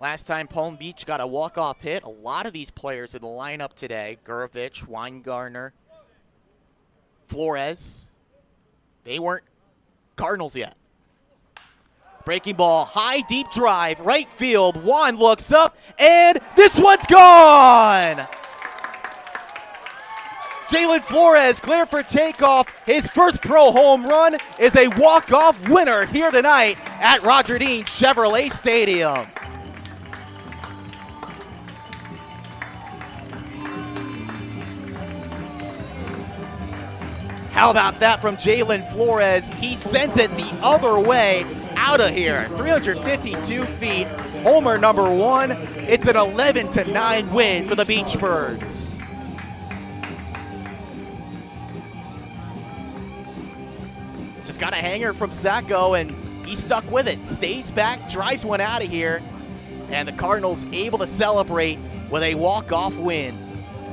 Last time Palm Beach got a walk-off hit, a lot of these players in the lineup today, Gurevich, Weingartner, Flores, they weren't Cardinals yet. Breaking ball, high, deep drive, right field. Juan looks up, and this one's gone! Jalen Flores clear for takeoff. His first pro home run is a walk-off winner here tonight at Roger Dean Chevrolet Stadium. How about that from Jalen Flores? He sent it the other way out of here. 352 feet, homer number 1. It's an 11-9 win for the Beach Birds. Just got a hanger from Sacco, and he stuck with it. Stays back, drives one out of here, and the Cardinals able to celebrate with a walk-off win.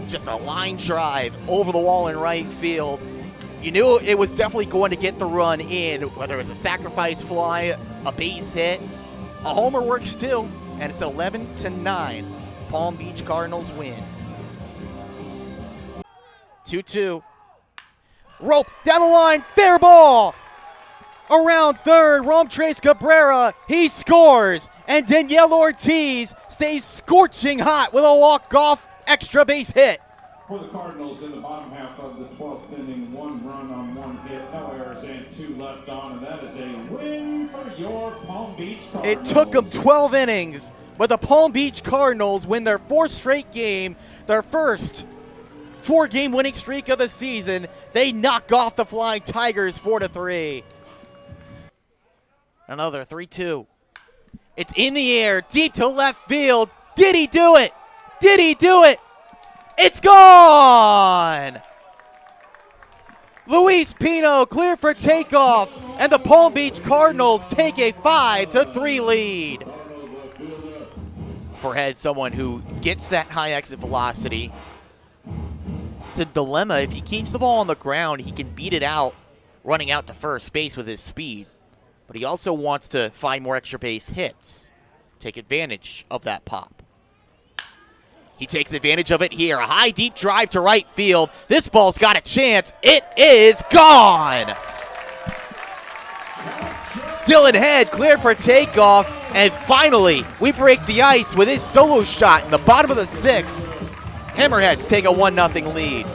Just a line drive over the wall in right field. You knew it was definitely going to get the run in, whether it was a sacrifice fly, a base hit. A homer works too, and it's 11-9. Palm Beach Cardinals win. 2-2. Rope down the line, fair ball. Around third, Romtres Cabrera, he scores. And Danielle Ortiz stays scorching hot with a walk-off extra base hit. For the Cardinals in the bottom half of the 12th inning, 1 run on 1 hit, no errors and 2 left on, and that is a win for your Palm Beach Cardinals. It took them 12 innings, but the Palm Beach Cardinals win their 4th straight game, their first 4-game winning streak of the season. They knock off the Flying Tigers 4-3. Another 3-2. It's in the air, deep to left field. Did he do it? Did he do it? It's gone! Luis Pino clear for takeoff, and the Palm Beach Cardinals take a 5-3 lead. For Head, someone who gets that high exit velocity, it's a dilemma. If he keeps the ball on the ground, he can beat it out, running out to first base with his speed. But he also wants to find more extra base hits, take advantage of that pop. He takes advantage of it here. A high, deep drive to right field. This ball's got a chance. It is gone. Dylan Head cleared for takeoff. And finally, we break the ice with his solo shot in the bottom of the 6th. Hammerheads take a 1-0 lead.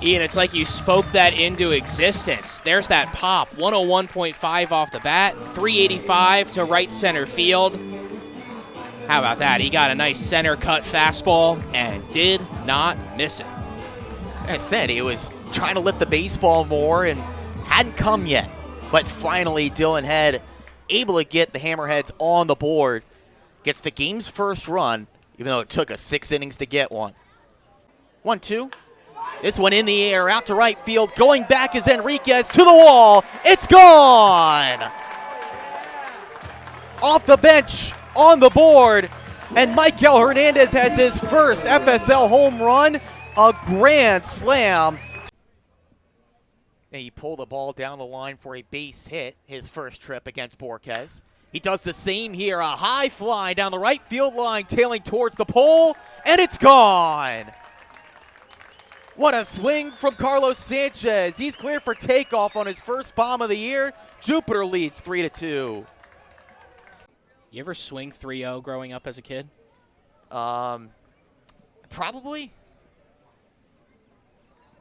Ian, it's like you spoke that into existence. There's that pop. 101.5 off the bat. 385 to right center field. How about that? He got a nice center cut fastball and did not miss it. Like I said, he was trying to lift the baseball more and hadn't come yet. But finally, Dylan Head able to get the Hammerheads on the board. Gets the game's first run, even though it took us 6 innings to get one. 1-2. This one in the air, out to right field. Going back is Enriquez to the wall. It's gone! Off the bench. On the board, and Michael Hernandez has his first FSL home run, a grand slam. And he pulled the ball down the line for a base hit, his first trip against Borquez. He does the same here, a high fly down the right field line, tailing towards the pole, and it's gone. What a swing from Carlos Sanchez. He's clear for takeoff on his first bomb of the year. Jupiter leads 3-2. You ever swing 3-0 growing up as a kid? Probably.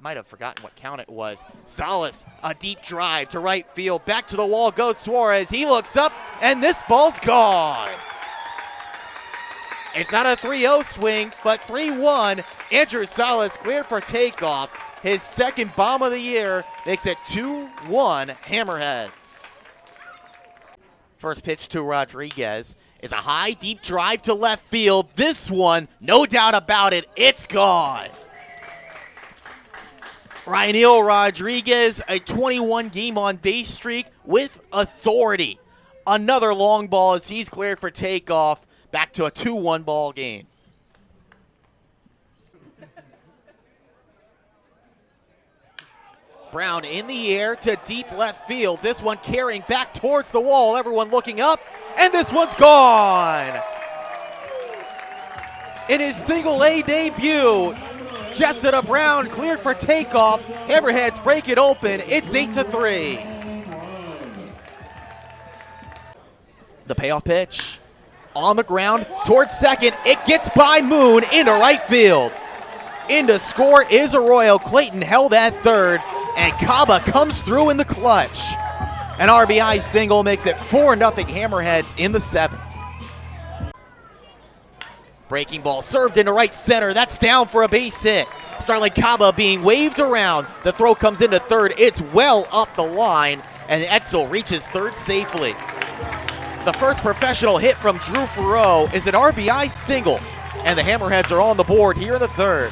Might have forgotten what count it was. Salas, a deep drive to right field. Back to the wall goes Suarez. He looks up, and this ball's gone. It's not a 3-0 swing, but 3-1. Andrew Salas cleared for takeoff. His second bomb of the year makes it 2-1 Hammerheads. First pitch to Rodriguez is a high, deep drive to left field. This one, no doubt about it, it's gone. Ryanil Rodriguez, a 21-game on-base streak with authority. Another long ball as he's cleared for takeoff. Back to a 2-1 ball game. Brown in the air to deep left field. This one carrying back towards the wall. Everyone looking up. and this one's gone. In his single A debut, Jessica Brown cleared for takeoff. Hammerheads break it open. It's 8-3. The payoff pitch on the ground towards second. It gets by Moon into right field. In to score is Arroyo. Clayton held at third, and Kaba comes through in the clutch. An RBI single makes it 4-0 Hammerheads in the seventh. Breaking ball served into right center. That's down for a base hit. Starling Kaba being waved around. The throw comes into third. It's well up the line, and Etzel reaches third safely. The first professional hit from Drew Farreau is an RBI single, and the Hammerheads are on the board here in the third.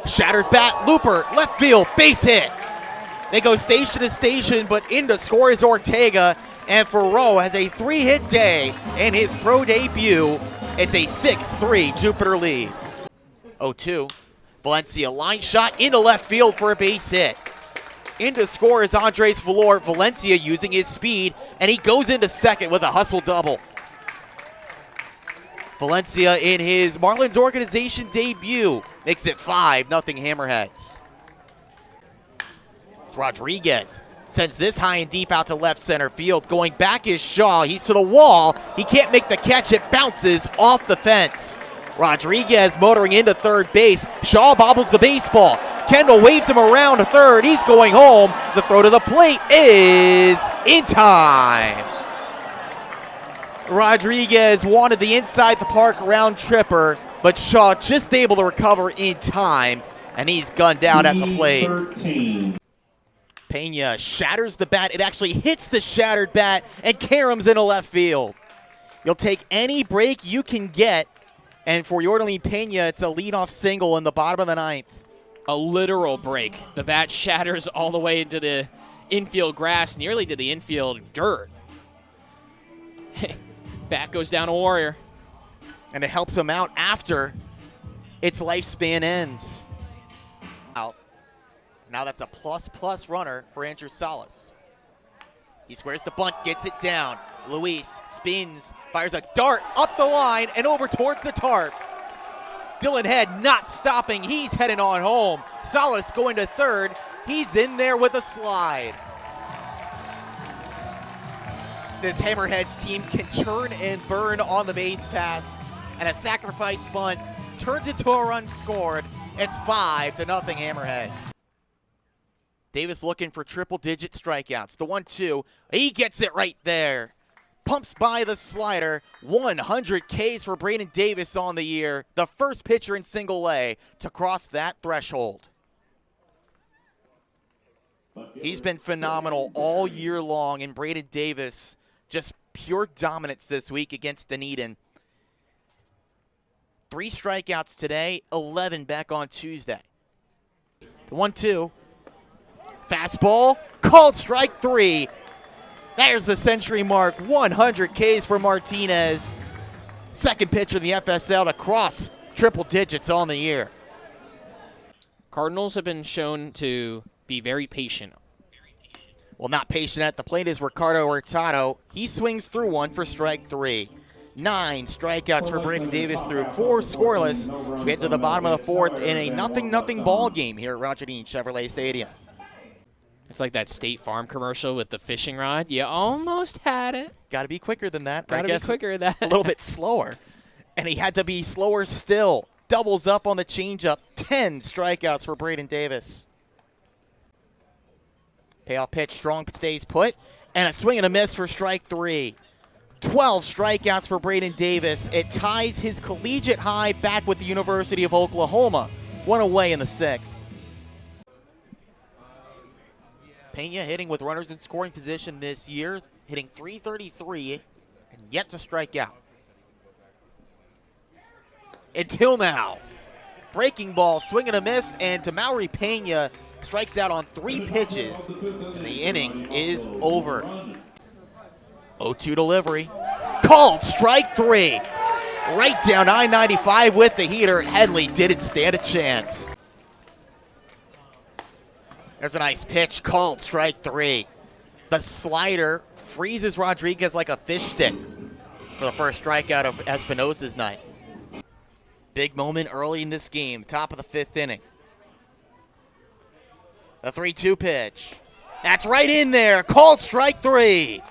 Shattered bat, looper, left field, base hit. They go station to station, but in to score is Ortega, and Farreau has a 3-hit day in his pro debut. It's a 6-3 Jupiter lead. 0-2. Valencia line shot into left field for a base hit. In to score is Andres Valor. Valencia using his speed, and he goes into second with a hustle double. Valencia in his Marlins organization debut makes it 5-0 Hammerheads. It's Rodriguez. Sends this high and deep out to left center field. Going back is Shaw. He's to the wall. He can't make the catch. It bounces off the fence. Rodriguez motoring into third base. Shaw bobbles the baseball. Kendall waves him around to third. He's going home. The throw to the plate is in time. Rodriguez wanted the inside the park round tripper, but Shaw just able to recover in time, and he's gunned out at the plate. 13. Pena shatters the bat. It actually hits the shattered bat and caroms into left field. You'll take any break you can get, and for Yordelin Pena, it's a leadoff single in the bottom of the ninth. A literal break. The bat shatters all the way into the infield grass, nearly to the infield dirt. Bat goes down a Warrior. And it helps him out after its lifespan ends. Out. Now that's a plus runner for Andrew Salas. He squares the bunt, gets it down. Luis spins, fires a dart up the line and over towards the tarp. Dylan Head not stopping. He's heading on home. Salas going to third. He's in there with a slide. This Hammerheads team can turn and burn on the base pass, and a sacrifice bunt turns into a run scored. It's 5-0 Hammerheads. Davis looking for triple-digit strikeouts. The 1-2. He gets it right there. Pumps by the slider. 100 Ks for Braden Davis on the year. The first pitcher in single A to cross that threshold. He's been phenomenal all year long, and Braden Davis just pure dominance this week against Dunedin. 3 strikeouts today, 11 back on Tuesday. The 1-2. Fastball, called strike 3. There's the century mark, 100 Ks for Martinez. Second pitcher in the FSL to cross triple digits on the year. Cardinals have been shown to be very patient. Well, not patient at the plate is Ricardo Hurtado. He swings through one for strike 3. 9 strikeouts for Braden Davis through 4 scoreless. So we get to the bottom of the fourth in a 0-0 ball game here at Roger Dean Chevrolet Stadium. It's like that State Farm commercial with the fishing rod. You almost had it. Got to be quicker than that. Got to be quicker than that. A little bit slower. And he had to be slower still. Doubles up on the changeup. 10 strikeouts for Braden Davis. Payoff pitch, strong stays put. And a swing and a miss for strike 3. 12 strikeouts for Braden Davis. It ties his collegiate high back with the University of Oklahoma. 1 away in the 6th. Pena hitting with runners in scoring position this year, hitting .333 and yet to strike out. Until now. Breaking ball, swing and a miss, and Tamaury Pena strikes out on 3 pitches, and the inning is over. 0-2 delivery. Called strike 3. Right down I-95 with the heater. Headley didn't stand a chance. There's a nice pitch, called strike 3. The slider freezes Rodriguez like a fish stick for the first strikeout of Espinosa's night. Big moment early in this game, top of the 5th inning. The 3-2 pitch. That's right in there. Called strike 3.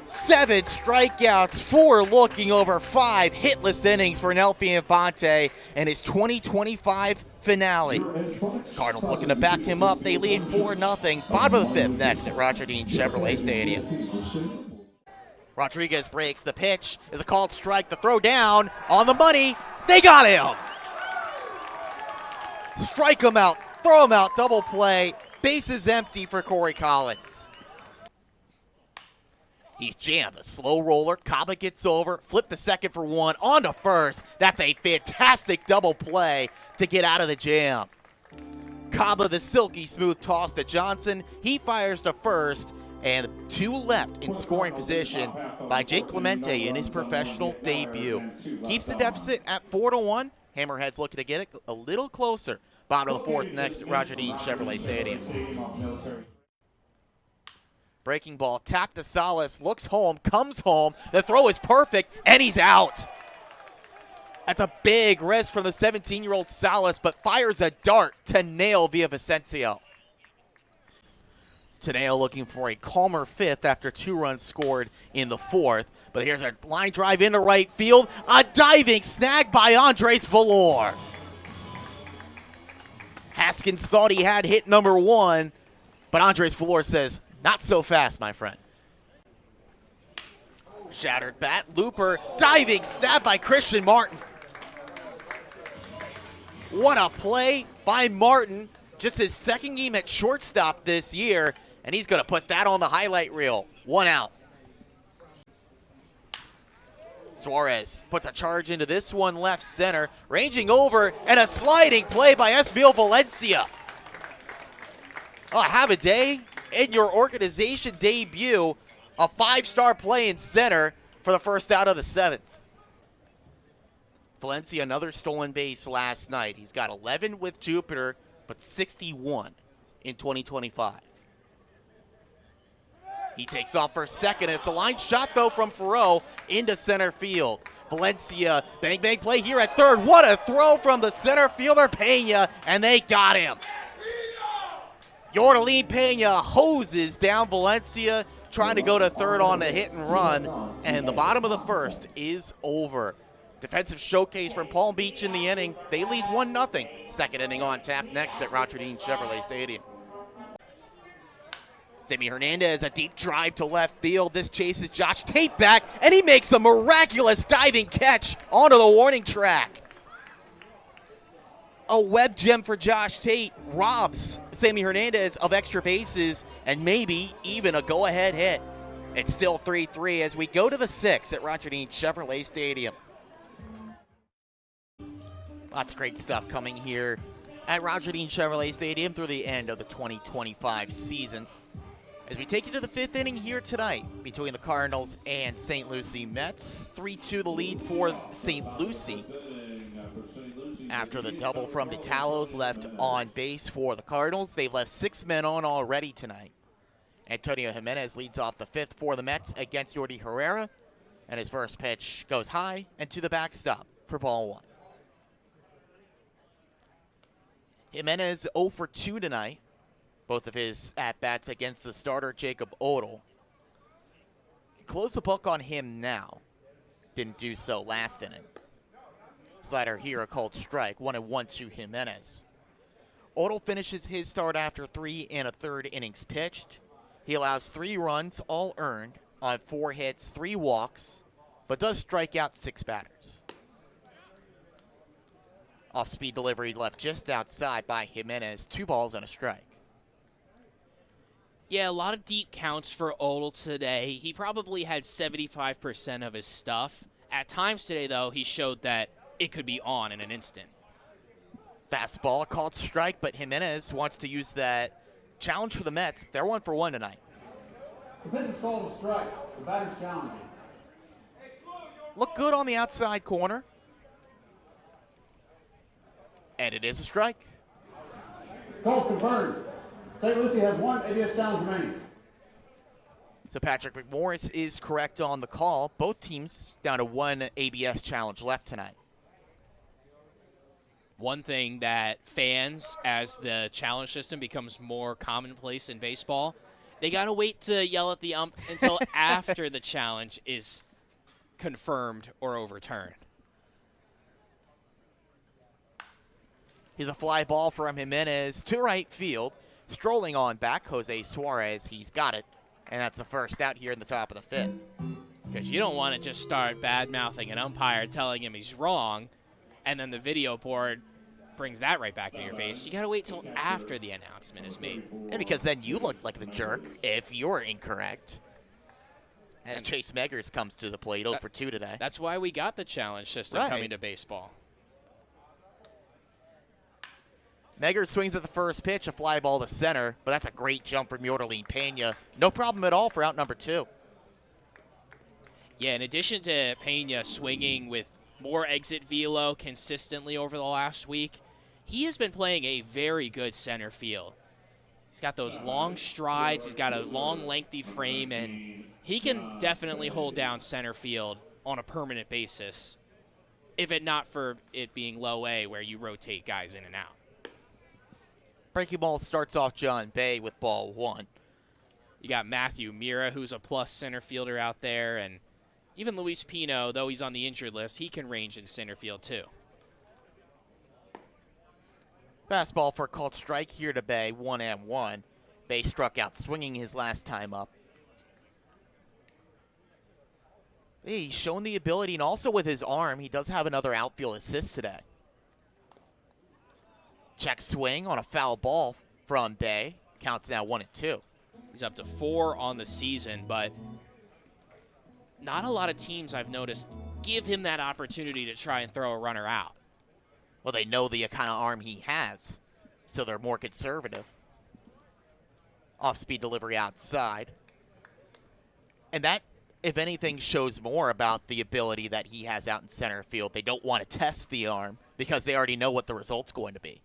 7 strikeouts, 4 looking over 5 hitless innings for Nelfi Infante and his 2025 finale. Cardinals looking to back him up. They lead 4-0. Bottom of the 5th next at Roger Dean Chevrolet Stadium. Rodriguez breaks. The pitch is a called strike. The throw down on the money. They got him. Strike him out. Throw him out. Double play. Bases empty for Corey Collins. He's jammed. A slow roller. Kaba gets over. Flip to second for 1. On to first. That's a fantastic double play to get out of the jam. Kaba, the silky smooth toss to Johnson. He fires to first. And 2 left in scoring position by Jake Clemente in his professional debut. Keeps the deficit at 4-1. Hammerheads looking to get it a little closer. Bottom of the 4th next at Roger Dean Chevrolet Stadium. Breaking ball, tap to Salas, looks home, comes home. The throw is perfect, and he's out. That's a big risk from the 17-year-old Salas, but fires a dart to nail Villavicencio. Teneo looking for a calmer 5th after 2 runs scored in the 4th. But here's a line drive into right field. A diving snag by Andres Valor. Haskins thought he had hit number 1, but Andres Valor says, not so fast, my friend. Shattered bat, looper, diving snap by Christian Martin. What a play by Martin. Just his 2nd game at shortstop this year, and he's going to put that on the highlight reel. 1 out. Suarez puts a charge into this one left center, ranging over, and a sliding play by Esbiel Valencia. Oh, have a day in your organization debut, a 5-star play in center for the first out of the 7th. Valencia, another stolen base last night. He's got 11 with Jupiter, but 61 in 2025. He takes off for second. It's a line shot, though, from Ferreau into center field. Valencia, bang, bang play here at third. What a throw from the center fielder, Pena, and they got him. Yordelin Pena hoses down Valencia, trying to go to third on the hit and run, and the bottom of the 1st is over. Defensive showcase from Palm Beach in the inning. They lead 1-0. 2nd inning on tap next at Roger Dean Chevrolet Stadium. Sammy Hernandez, a deep drive to left field. This chases Josh Tate back, and he makes a miraculous diving catch onto the warning track. A web gem for Josh Tate robs Sammy Hernandez of extra bases and maybe even a go-ahead hit. It's still 3-3 as we go to the 6th at Roger Dean Chevrolet Stadium. Lots of great stuff coming here at Roger Dean Chevrolet Stadium through the end of the 2025 season. As we take you to the 5th inning here tonight between the Cardinals and St. Lucie Mets. 3-2 the lead for St. Lucie. After the double from DeTalos left on base for the Cardinals, they've left 6 men on already tonight. Antonio Jimenez leads off the 5th for the Mets against Yordi Herrera. And his first pitch goes high and to the backstop for ball 1. Jimenez 0 for 2 tonight. Both of his at-bats against the starter, Jacob Odell. Close the book on him now. Didn't do so last inning. Slider here, a called strike. 1-1 to Jimenez. Odell finishes his start after 3 1/3 innings pitched. He allows 3 runs, all earned, on 4 hits, 3 walks, but does strike out 6 batters. Off-speed delivery left just outside by Jimenez. 2 balls and a strike. Yeah, a lot of deep counts for Odell today. He probably had 75% of his stuff. At times today, though, he showed that it could be on in an instant. Fastball, called strike, but Jimenez wants to use that challenge for the Mets. They're 1 for 1 tonight. The pitch is called a strike. The batter's challenging. Look good on the outside corner. And it is a strike. Calls confirmed. St. Lucie has 1 ABS challenge remaining. So Patrick McMorris is correct on the call. Both teams down to one ABS challenge left tonight. One thing that fans, as the challenge system becomes more commonplace in baseball, they got to wait to yell at the ump until after the challenge is confirmed or overturned. Here's a fly ball from Jimenez to right field. Strolling on back, Jose Suarez. He's got it. And that's the first out here in the top of the fifth. Because you don't want to just start bad-mouthing an umpire, telling him he's wrong, and then the video board brings that right back in your face. You got to wait till after the announcement is made. And because then you look like the jerk if you're incorrect. And Chase Meggers comes to the plate 0 for 2 today. That's why we got the challenge system coming to baseball. Meggers swings at the first pitch, a fly ball to center, but that's a great jump from Yordaline Pena. No problem at all for out number 2. Yeah, in addition to Pena swinging with more exit velo consistently over the last week, he has been playing a very good center field. He's got those long strides, he's got a long, lengthy frame, and he can definitely hold down center field on a permanent basis, if it not for it being low A where you rotate guys in and out. Breaking ball starts off John Bay with ball 1. You got Matthew Mira, who's a plus center fielder out there, and even Luis Pino, though he's on the injured list, he can range in center field too. Fastball for a called strike here to Bay, 1-1. Bay struck out swinging his last time up. Hey, he's shown the ability, and also with his arm, he does have another outfield assist today. Check swing on a foul ball from Bay. Counts now 1-2. He's up to 4 on the season, but not a lot of teams I've noticed give him that opportunity to try and throw a runner out. Well, they know the kind of arm he has, so they're more conservative. Off-speed delivery outside. And that, if anything, shows more about the ability that he has out in center field. They don't want to test the arm because they already know what the result's going to be.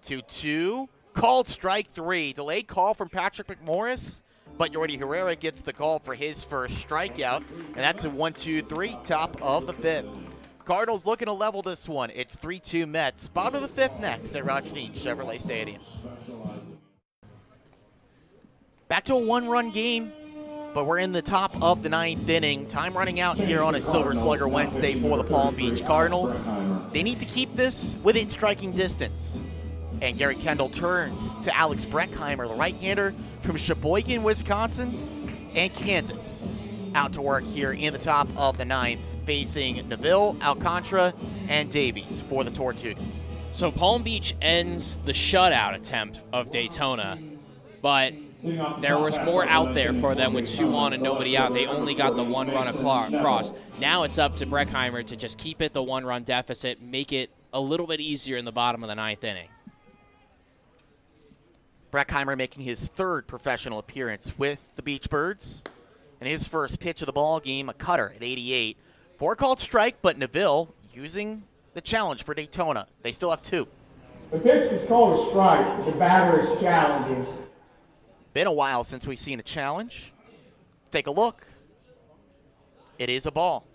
2-2. Called strike 3. Delayed call from Patrick McMorris, but Yordy Herrera gets the call for his first strikeout, and that's a 1-2-3, top of the 5th. Cardinals looking to level this one. It's 3-2 Mets. Bottom of the 5th next at Roger Dean Chevrolet Stadium. Back to a one-run game, but we're in the top of the 9th inning. Time running out here on a Silver Slugger Wednesday for the Palm Beach Cardinals. They need to keep this within striking distance. And Gary Kendall turns to Alex Breckheimer, the right-hander from Sheboygan, Wisconsin, and Kansas. Out to work here in the top of the 9th, facing Neville, Alcantara, and Davies for the Tortugas. So Palm Beach ends the shutout attempt of Daytona, but there was more out there for them with 2 on and nobody out. They only got the 1 run across. Now it's up to Breckheimer to just keep it the 1-run deficit, make it a little bit easier in the bottom of the 9th inning. Breckheimer making his 3rd professional appearance with the Beach Birds. And his first pitch of the ball game, a cutter at 88. 4 called strike, but Neville using the challenge for Daytona. They still have 2. The pitch is called a strike. The batter is challenging. Been a while since we've seen a challenge. Take a look. It is a ball.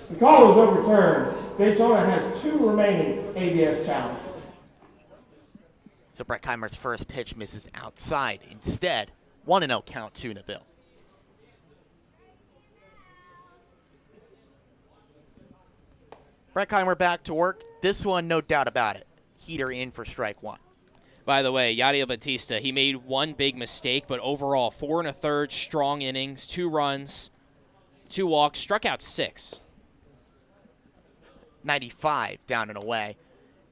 The call is overturned. Daytona has 2 remaining ABS challenges. So Breckheimer's first pitch misses outside. Instead, 1-0 count to Neville. Breckheimer back to work. This one, no doubt about it. Heater in for strike 1. By the way, Yadiel Batista, he made 1 big mistake, but overall 4 1/3 strong innings, 2 runs, 2 walks, struck out 6. 95 down and away.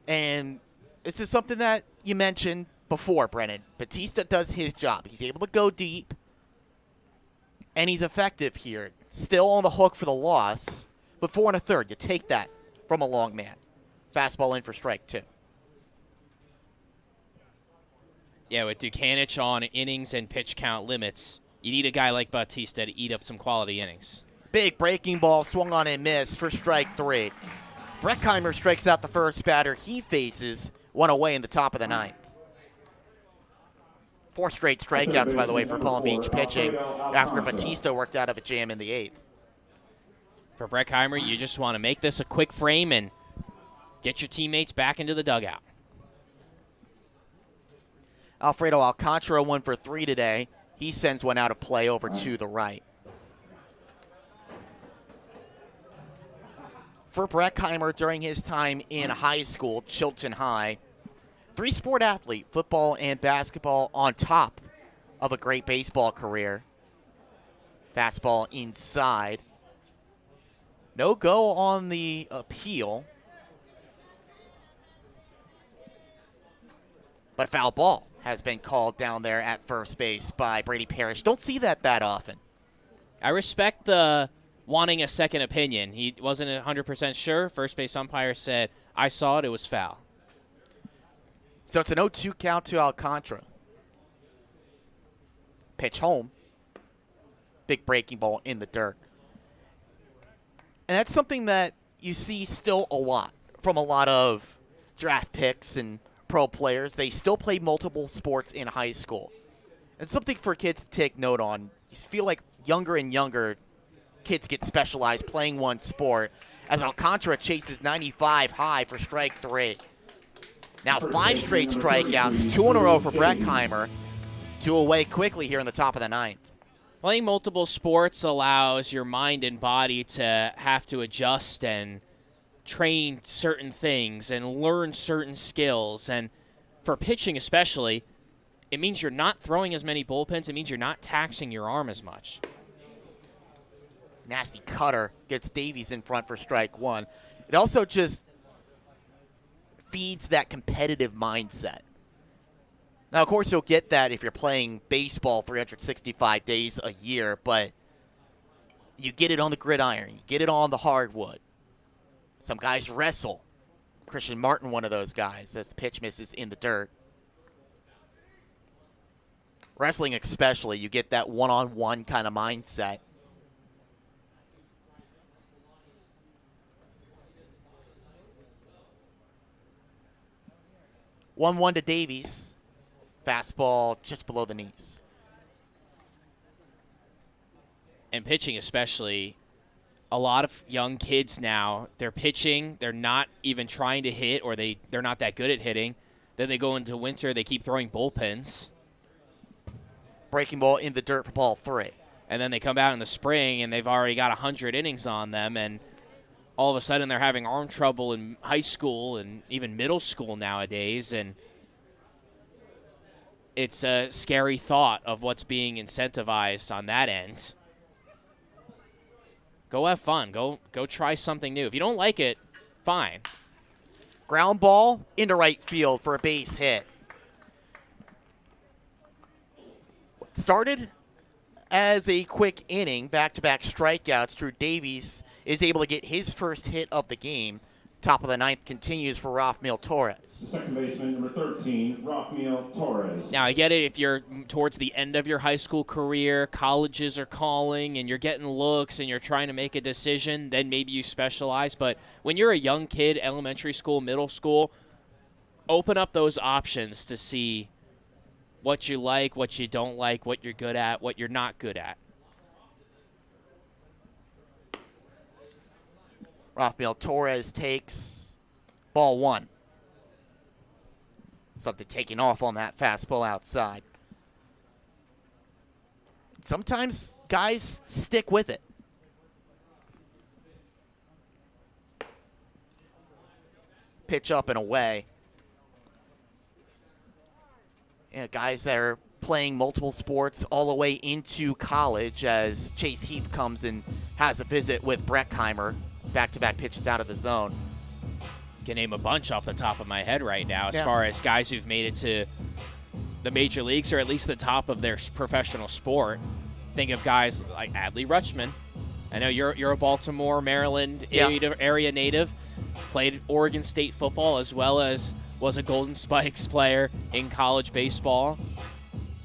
And this is something that you mentioned before, Brennan. Batista does his job. He's able to go deep, and he's effective here. Still on the hook for the loss, but 4 1/3, you take that from a long man. Fastball in for strike 2. Yeah, with Dukanich on innings and pitch count limits, you need a guy like Batista to eat up some quality innings. Big breaking ball swung on and missed for strike 3. Breckheimer strikes out the first batter he faces, 1 away in the top of the 9th. 4 straight strikeouts, by the way, for Palm Beach pitching after Batista worked out of a jam in the 8th. For Breckheimer, you just want to make this a quick frame and get your teammates back into the dugout. Alfredo Alcantara 1 for 3 today. He sends one out of play over to the right. For Breckheimer, during his time in high school, Chilton High, 3-sport athlete, football and basketball on top of a great baseball career. Fastball inside. No go on the appeal. But foul ball has been called down there at first base by Brady Parrish. Don't see that often. I respect the wanting a second opinion. He wasn't 100% sure. First base umpire said, I saw it, it was foul. So it's an 0-2 count to Alcantara. Pitch home. Big breaking ball in the dirt. And that's something that you see still a lot from a lot of draft picks and pro players. They still play multiple sports in high school. It's something for kids to take note on. You feel like younger and younger kids get specialized playing one sport as Alcantara chases 95 high for strike 3. Now 5 straight strikeouts, 2 in a row for Breckheimer. 2 away quickly here in the top of the 9th. Playing multiple sports allows your mind and body to have to adjust and train certain things and learn certain skills. And for pitching especially, it means you're not throwing as many bullpens. It means you're not taxing your arm as much. Nasty cutter gets Davies in front for strike 1. It also just feeds that competitive mindset. Now, of course, you'll get that if you're playing baseball 365 days a year, but you get it on the gridiron. You get it on the hardwood. Some guys wrestle. Christian Martin, one of those guys, as pitch misses in the dirt. Wrestling especially, you get that one-on-one kind of mindset. One to Davies. Fastball just below the knees. And pitching especially, a lot of young kids now, they're pitching, they're not even trying to hit, or they're not that good at hitting. Then they go into winter, they keep throwing bullpens. Breaking ball in the dirt for ball 3. And then they come out in the spring, and they've already got 100 innings on them, and all of a sudden they're having arm trouble in high school and even middle school nowadays, and it's a scary thought of what's being incentivized on that end. Go have fun. Go try something new. If you don't like it, fine. Ground ball into right field for a base hit. What started as a quick inning, back-to-back strikeouts, Drew Davies is able to get his first hit of the game. Top of the 9th continues for Rafael Torres. Second baseman, number 13, Rafael Torres. Now, I get it if you're towards the end of your high school career, colleges are calling, and you're getting looks, and you're trying to make a decision, then maybe you specialize. But when you're a young kid, elementary school, middle school, open up those options to see what you like, what you don't like, what you're good at, what you're not good at. Rafael Torres takes ball 1. Something taking off on that fastball outside. Sometimes guys stick with it. Pitch up and away. Yeah, guys that are playing multiple sports all the way into college as Chase Heath comes and has a visit with Breckheimer. Back-to-back pitches out of the zone. Can name a bunch off the top of my head right now as far as guys who've made it to the major leagues or at least the top of their professional sport. Think of guys like Adley Rutschman. I know you're a Baltimore, Maryland area native. Played Oregon State football as well as was a Golden Spikes player in college baseball.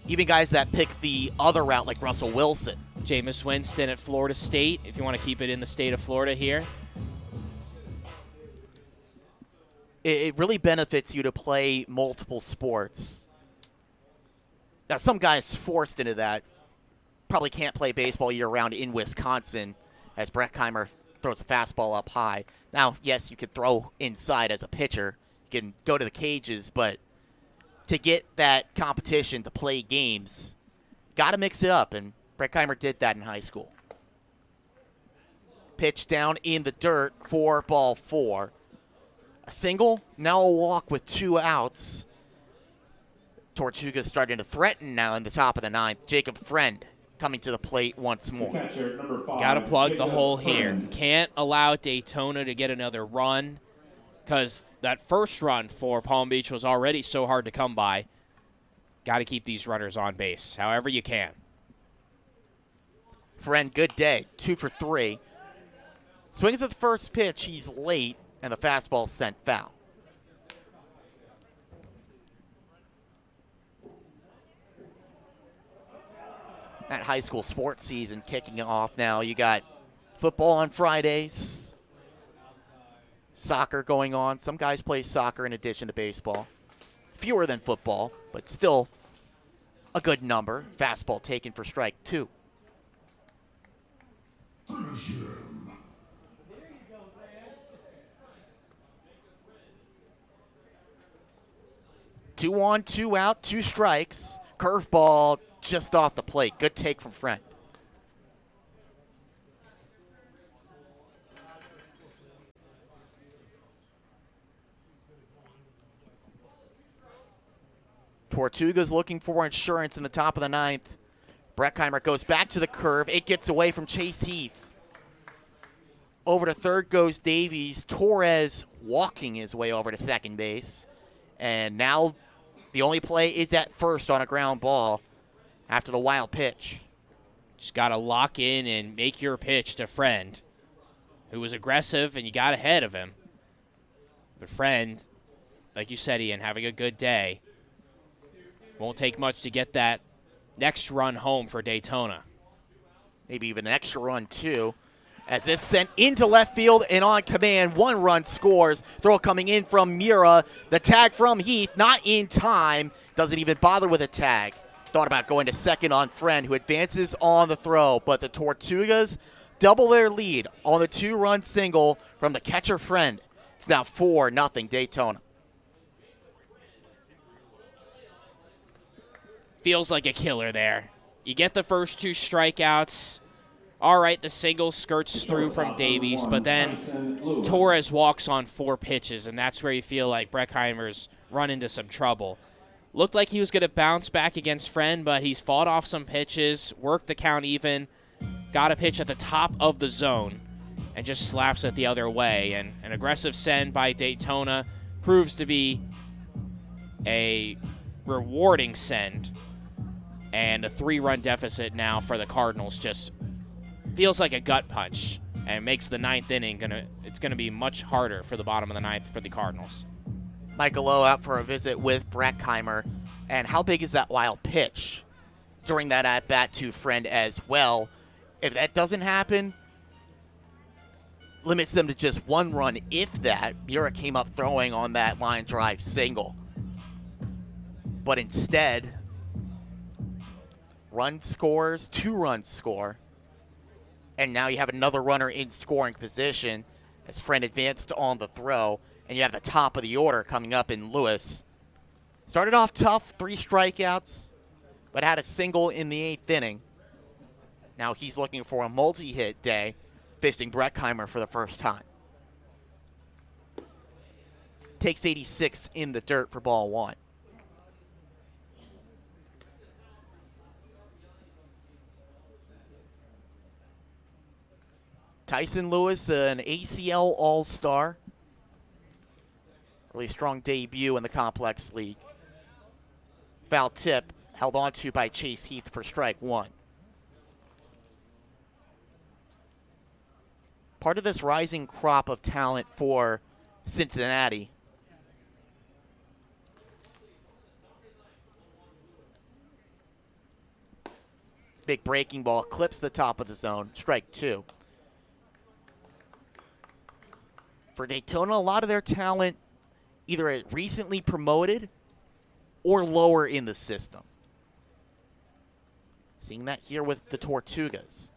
Even guys that pick the other route like Russell Wilson. Jameis Winston at Florida State, if you want to keep it in the state of Florida here. It really benefits you to play multiple sports. Now, some guys forced into that probably can't play baseball year-round in Wisconsin as Breckheimer throws a fastball up high. Now, yes, you could throw inside as a pitcher. You can go to the cages, but to get that competition to play games, got to mix it up, and Breckheimer did that in high school. Pitch down in the dirt for ball 4. A single, now a walk with 2 outs. Tortuga starting to threaten now in the top of the 9th. Jacob Friend coming to the plate once more. Catcher, number 5, Got to plug the Jacob hole here. Friend. Can't allow Daytona to get another run because that first run for Palm Beach was already so hard to come by. Got to keep these runners on base however you can. Friend, good day. 2 for 3. Swings at the first pitch. He's late, and the fastball sent foul. That high school sports season kicking off now. You got football on Fridays, soccer going on. Some guys play soccer in addition to baseball. Fewer than football, but still a good number. Fastball taken for strike 2. 2 on, 2 out, 2 strikes. Curveball just off the plate. Good take from Friend. Tortuga's looking for insurance in the top of the 9th. Breckheimer goes back to the curve. It gets away from Chase Heath. Over to third goes Davies. Torres walking his way over to second base. And now the only play is at first on a ground ball after the wild pitch. Just got to lock in and make your pitch to Friend, who was aggressive, and you got ahead of him. But Friend, like you said, Ian, having a good day. Won't take much to get that next run home for Daytona. Maybe even an extra run, too. As this sent into left field and on command, 1 run scores. Throw coming in from Mura. The tag from Heath, not in time. Doesn't even bother with a tag. Thought about going to second on Friend, who advances on the throw. But the Tortugas double their lead on the 2-run single from the catcher Friend. It's now 4-0 Daytona. Feels like a killer there. You get the first 2 strikeouts. All right, the single skirts through from Davies, but then Torres walks on 4 pitches, and that's where you feel like Breckheimer's run into some trouble. Looked like he was going to bounce back against Friend, but he's fought off some pitches, worked the count even, got a pitch at the top of the zone, and just slaps it the other way. And an aggressive send by Daytona proves to be a rewarding send, and a 3-run deficit now for the Cardinals just feels like a gut punch and makes the 9th inning it's gonna be much harder for the bottom of the 9th for the Cardinals. Michael Lowe out for a visit with Breckheimer. And how big is that wild pitch during that at-bat to Friend as well? If that doesn't happen, limits them to just 1 run, if that. Mura came up throwing on that line drive single. But instead, run scores, 2 runs score. And now you have another runner in scoring position as Friend advanced on the throw. And you have the top of the order coming up in Lewis. Started off tough, 3 strikeouts, but had a single in the 8th inning. Now he's looking for a multi-hit day, facing Breckheimer for the first time. Takes 86 in the dirt for ball 1. Tyson Lewis, an ACL All-Star. Really strong debut in the Complex League. Foul tip held on to by Chase Heath for strike 1. Part of this rising crop of talent for Cincinnati. Big breaking ball, clips the top of the zone, strike 2. For Daytona, a lot of their talent either recently promoted or lower in the system. Seeing that here with the Tortugas.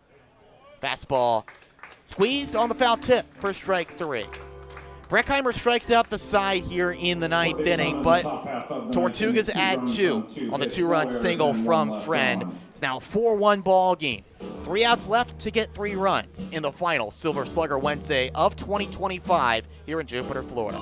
Fastball squeezed on the foul tip for strike 3. Breckheimer strikes out the side here in the 9th inning, but Tortugas add 2 on the 2-run single from Friend. It's now a 4-1 ball game. 3 outs left to get 3 runs in the final Silver Slugger Wednesday of 2025 here in Jupiter, Florida.